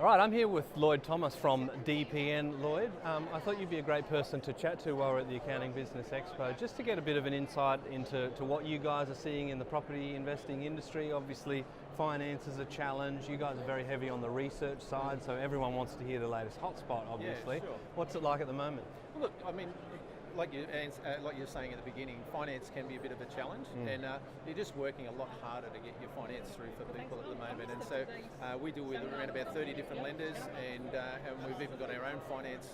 All right, I'm here with Lloyd Thomas from DPN. Lloyd, I thought you'd be a great person to chat to while we're at the Accounting Business Expo, just to get a bit of an insight into what you guys are seeing in the property investing industry. Obviously, finance is a challenge. You guys are very heavy on the research side, so everyone wants to hear the latest hotspot, obviously. Yeah, sure. What's it like at the moment? Well, look, I mean, like you're saying at the beginning, finance can be a bit of a challenge, and you're just working a lot harder to get your finance through for people at the moment. And so we deal with around about 30 different lenders, and we've even got our own finance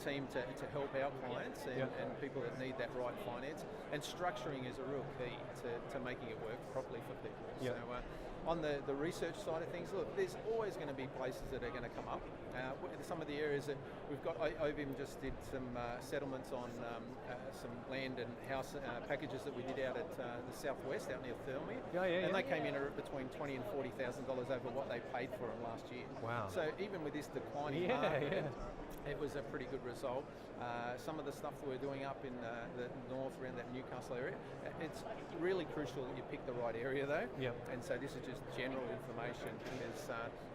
team to help our clients and people that need that right finance. And structuring is a real key to making it work properly for people. Yep. So on the research side of things, look, there's always going to be places that are going to come up. Some of the areas that we've got, I've even just did some settlements on some land and house packages that we did out at the southwest, out near Thurley. And they came in at between $20,000 and $40,000 over what they paid for them last year. Wow. So even with this declining market, it was a pretty good result. Some of the stuff that we're doing up in the north around that Newcastle area, it's really crucial that you pick the right area though. Yep. And so this is just general information, because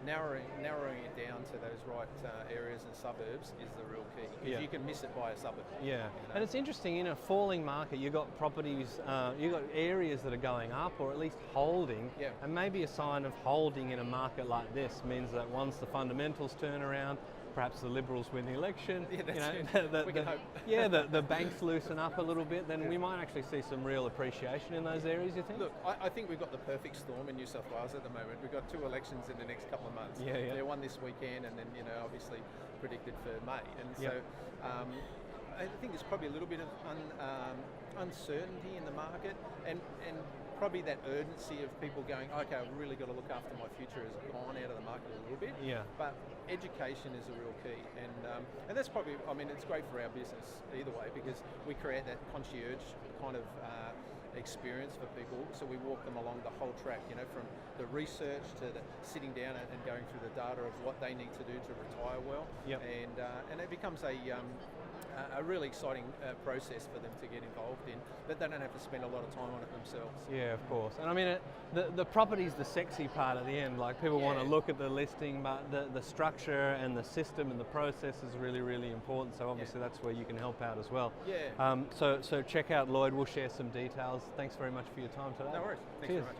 narrowing it down to those right areas and suburbs is the real key. Because you can miss it by a suburb. Yeah, and it's interesting, in a falling market, you've got properties, you've got areas that are going up or at least holding, and maybe a sign of holding in a market like this means that once the fundamentals turn around, perhaps the Liberals win the election, we can hope. the banks loosen up a little bit, then we might actually see some real appreciation in those areas, you think? Look, I think we've got the perfect storm in New South Wales at the moment. We've got 2 elections in the next couple of months. They're one this weekend, and then obviously predicted for May. And so I think there's probably a little bit of uncertainty in the market, and probably that urgency of people going, okay, I've really got to look after my future has gone out of the market a little bit. But education is a real key, and that's probably, I mean, it's great for our business either way, because we create that concierge kind of experience for people. So we walk them along the whole track, from the research to the sitting down and going through the data of what they need to do to retire well. And it becomes a really exciting process for them to get involved in, but they don't have to spend a lot of time on it themselves. Yeah, of course. And I mean, the property's the sexy part at the end. Like, people want to look at the listing, but the structure and the system and the process is really, really important. So obviously that's where you can help out as well. So check out Lloyd. We'll share some details. Thanks very much for your time today. No worries. Thanks very much.